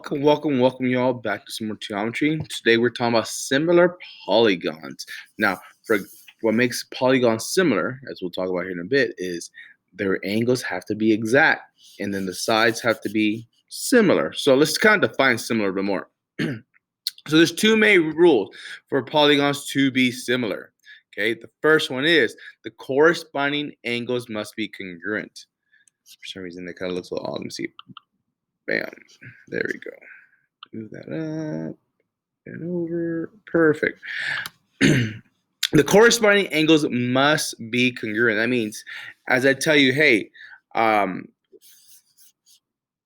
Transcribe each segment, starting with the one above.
Welcome you all back to Similar Geometry. Today we're talking about similar polygons. Now, for what makes polygons similar, as we'll talk about here in a bit, is their angles have to be exact, and then the sides have to be similar. So let's kind of define similar a bit more. So there's two main rules for polygons to be similar. Okay, the first one is the corresponding angles must be congruent. For some reason, that kind of looks a little odd. Let me see. Bam. There we go. Move that up and over. Perfect. The corresponding angles must be congruent. That means, as I tell you, hey,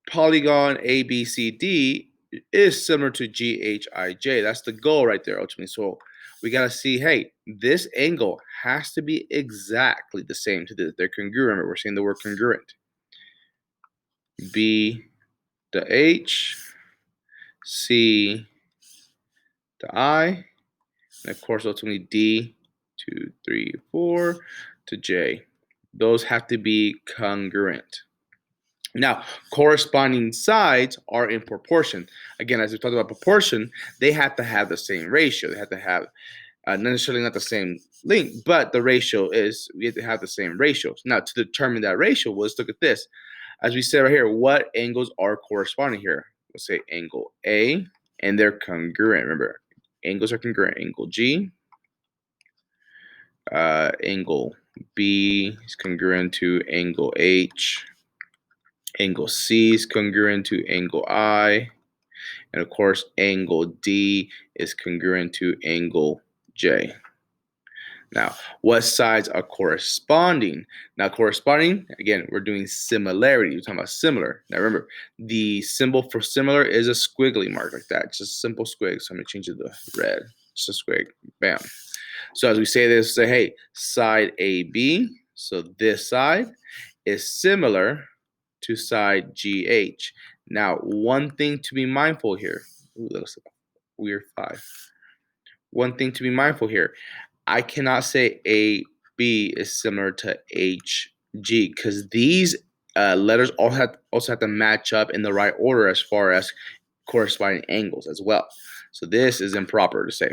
polygon ABCD is similar to GHIJ. That's the goal right there, ultimately. So we got to see, hey, this angle has to be exactly the same to this. They're congruent. Remember, we're saying the word congruent. B to H, C to I, and of course ultimately D, 2, 3, 4 to J. Those have to be congruent. Now, corresponding sides are in proportion. Again, as we talked about proportion, they have to have the same ratio. They have to have not necessarily not the same length, but the ratio is, we have to have the same ratios. Now, to determine that ratio, let's look at this. As we said right here, what angles are corresponding here? Let's say angle A, and they're congruent. Remember, angles are congruent. Angle G, angle B is congruent to angle H, angle C is congruent to angle I, and of course, angle D is congruent to angle J. Now, what sides are corresponding? Now, corresponding, again, we're doing similarity. We're talking about similar. Now, remember, the symbol for similar is a squiggly mark like that. Just a simple squig. So I'm going to change it to red. Just a squig. Bam. So as we say this, say, hey, side AB. So this side is similar to side GH. Now, one thing to be mindful here. Ooh, that looks like a weird 5. One thing to be mindful here. I cannot say AB is similar to HG because these letters also have to match up in the right order as far as corresponding angles as well. So this is improper to say.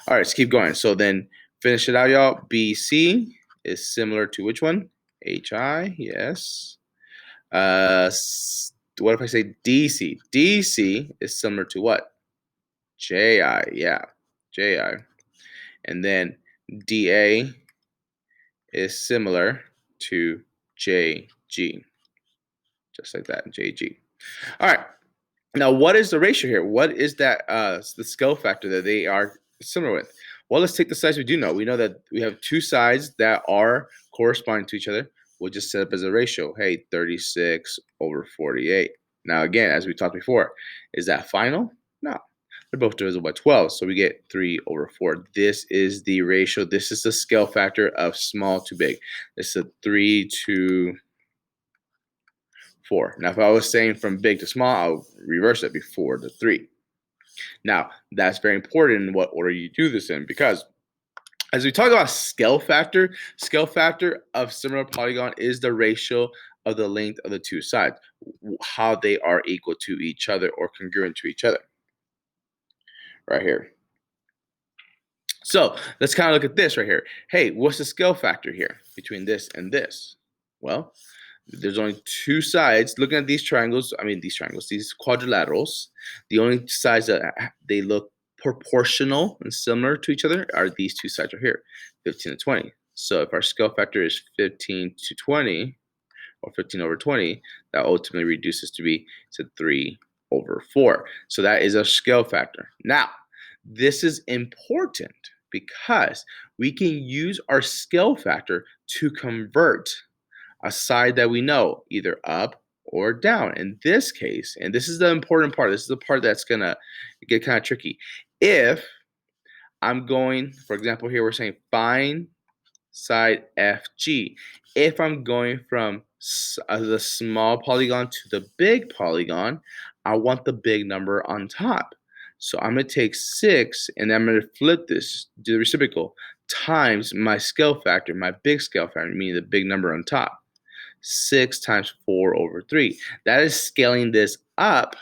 All right, let's keep going. So then finish it out, y'all. BC is similar to which one? HI, yes. What if I say DC? DC is similar to what? JI, yeah, JI. And then DA is similar to JG, just like that, JG. All right. Now, what is the ratio here? What is that the scale factor that they are similar with? Well, let's take the sides we do know. We know that we have two sides that are corresponding to each other. We'll just set up as a ratio. Hey, 36 over 48. Now, again, as we talked before, is that final? No. They're both divisible by 12, so we get 3 over 4. This is the ratio. This is the scale factor of small to big. This is a 3 to 4. Now, if I was saying from big to small, I'll reverse it, be 4 to 3. Now, that's very important in what order you do this in, because as we talk about scale factor of similar polygon is the ratio of the length of the two sides, how they are equal to each other or congruent to each other. Right here. So let's kind of look at this right here. Hey, what's the scale factor here between this and this? Well, there's only two sides. Looking at these these quadrilaterals, the only sides that they look proportional and similar to each other are these two sides right here, 15 to 20. So if our scale factor is 15 to 20, or 15 over 20, that ultimately reduces to be 3 over 4. So that is a scale factor. Now, this is important because we can use our scale factor to convert a side that we know either up or down. In this case, and this is the important part, this is the part that's going to get kind of tricky. If I'm going, for example, here we're saying find side FG. If I'm going from the small polygon to the big polygon, I want the big number on top. So I'm going to take 6 and I'm going to flip this, do the reciprocal, times my scale factor, my big scale factor, meaning the big number on top. 6 times 4 over 3. That is scaling this up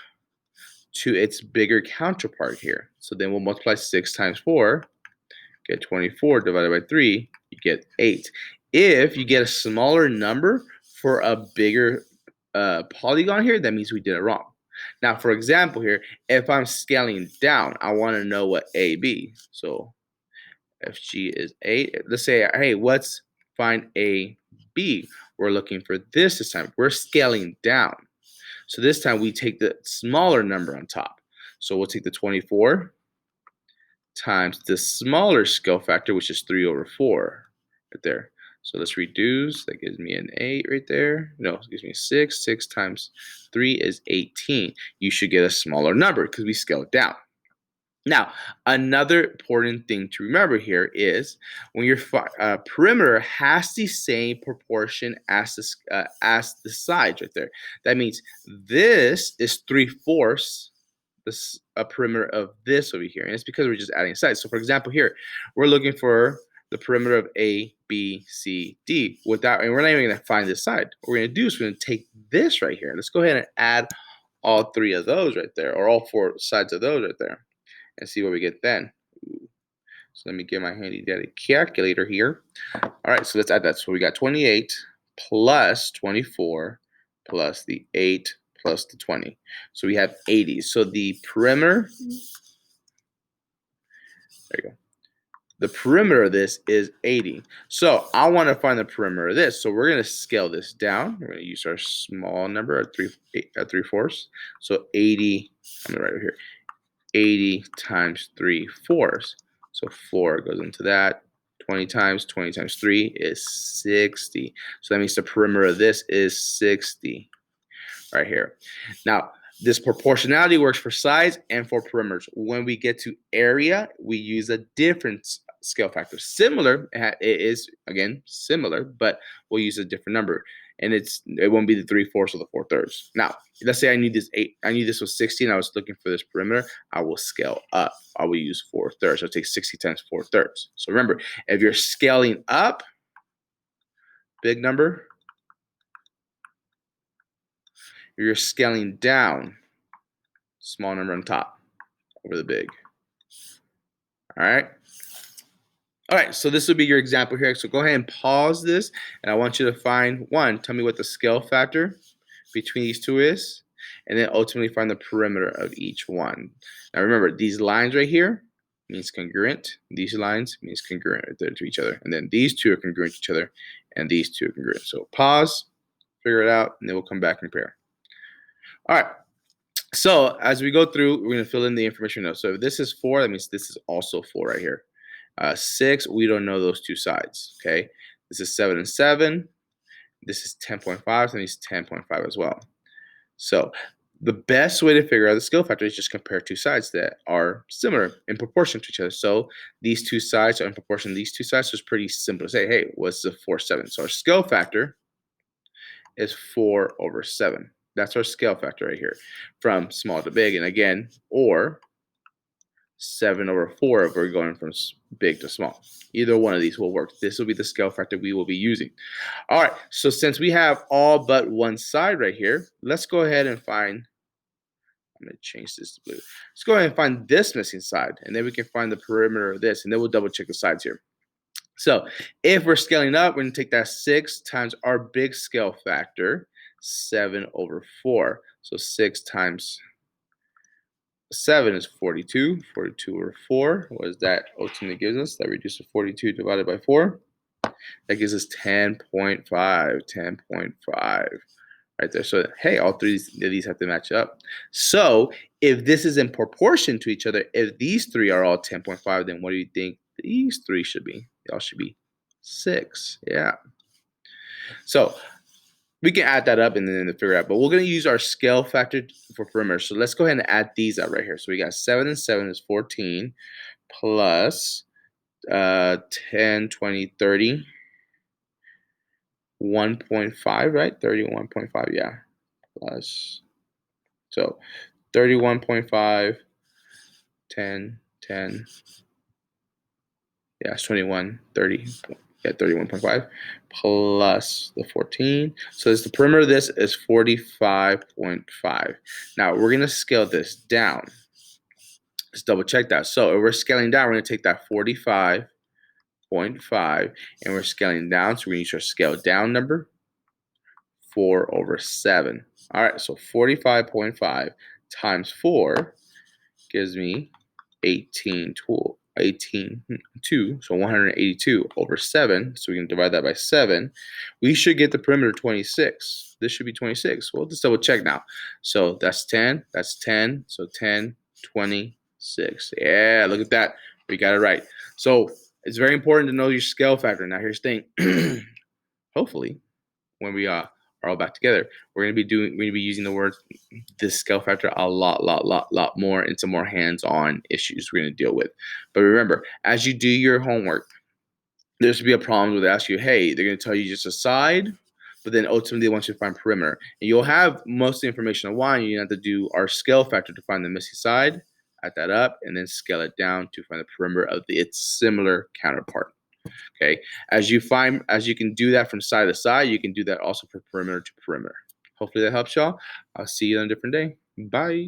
to its bigger counterpart here. So then we'll multiply 6 times 4, get 24 divided by 3, you get 8. If you get a smaller number for a bigger polygon here, that means we did it wrong. Now, for example here, if I'm scaling down, I want to know what AB. So if G is 8, let's say, hey, let's find AB. We're looking for this time. We're scaling down. So this time we take the smaller number on top. So we'll take the 24 times the smaller scale factor, which is 3 over 4 right there. So let's reduce. That gives me an 8 right there. No, it gives me 6. 6 times 3 is 18. You should get a smaller number because we scaled down. Now, another important thing to remember here is when your perimeter has the same proportion as the sides right there. That means this is 3/4 a perimeter of this over here, and it's because we're just adding sides. So, for example, here we're looking for the perimeter of A, B, C, D. And we're not even going to find this side. What we're going to do is we're going to take this right here. Let's go ahead and add all 3 of those right there, or all 4 sides of those right there, and see what we get then. So let me get my handy dandy calculator here. All right, so let's add that. So we got 28 plus 24 plus the 8 plus the 20. So we have 80. So the perimeter, there you go. The perimeter of this is 80. So I want to find the perimeter of this. So we're going to scale this down. We're going to use our small number at 3/4. So 80, I'm going to write it here. 80 times 3/4. So 4 goes into that. 20 times 3 is 60. So that means the perimeter of this is 60 right here. Now, this proportionality works for sides and for perimeters. When we get to area, we use a different scale factor. Similar, it is, again, similar, but we'll use a different number. And it won't be the 3/4 or the 4/3. Now, let's say I need this 8. I knew this was 60, and I was looking for this perimeter. I will scale up. I will use 4/3. So I'll take 60 times 4/3. So remember, if you're scaling up, big number. If you're scaling down, small number on top over the big. All right. All right, so this will be your example here. So go ahead and pause this, and I want you to find one. Tell me what the scale factor between these two is, and then ultimately find the perimeter of each one. Now remember, these lines right here means congruent. These lines means congruent right there to each other. And then these two are congruent to each other, and these two are congruent. So pause, figure it out, and then we'll come back and compare. All right. So as we go through, we're going to fill in the information now. So if this is 4, that means this is also 4 right here. 6, we don't know those two sides, okay? This is 7 and 7. This is 10.5, and this is 10.5 as well. So the best way to figure out the scale factor is just compare two sides that are similar in proportion to each other. So these two sides are in proportion to these two sides, so it's pretty simple to say, hey, what's the 4/7? So our scale factor is 4/7. That's our scale factor right here, from small to big. And again, or 7/4 if we're going from big to small. Either one of these will work. This will be the scale factor we will be using. All right, so since we have all but one side right here, let's go ahead and find, I'm going to change this to blue. Let's go ahead and find this missing side, and then we can find the perimeter of this, and then we'll double check the sides here. So if we're scaling up, we're going to take that 6 times our big scale factor, 7/4. So 6 times 7 is 42. 42/4. What does that ultimately gives us? That reduces 42 divided by 4. That gives us 10.5. 10.5 right there. So, hey, all 3 of these have to match up. So, if this is in proportion to each other, if these 3 are all 10.5, then what do you think these 3 should be? They all should be 6. Yeah. So, we can add that up and then figure it out. But we're going to use our scale factor for perimeter. So let's go ahead and add these up right here. So we got 7 and 7 is 14 plus 10, 20, 30. 1.5, right? 31.5, yeah. Plus, so 31.5, 10, 10. Yeah, it's 21, 30. at 31.5 plus the 14. So the perimeter of this is 45.5. Now we're going to scale this down. Let's double check that. So if we're scaling down, we're going to take that 45.5 and we're scaling down. So we're going to use our scale down number, 4/7. All right, so 45.5 times 4 gives me 18, 2, so 182/7. So we can divide that by 7. We should get the perimeter 26. This should be 26. Well, let's double check now. So that's 10. That's 10. So 10, 26. Yeah, look at that. We got it right. So it's very important to know your scale factor. Now here's the thing. Hopefully, when we are all back together, we're gonna be using the word this scale factor a lot more in some more hands-on issues we're gonna deal with. But remember, as you do your homework, there's be a problem where they ask you, hey, they're gonna tell you just a side, but then ultimately they want you to find perimeter. And you'll have most of the information on why you have to do our scale factor to find the missing side, add that up, and then scale it down to find the perimeter of its similar counterpart. Okay, as you can do that from side to side, you can do that also from perimeter to perimeter. Hopefully that helps y'all. I'll see you on a different day. Bye.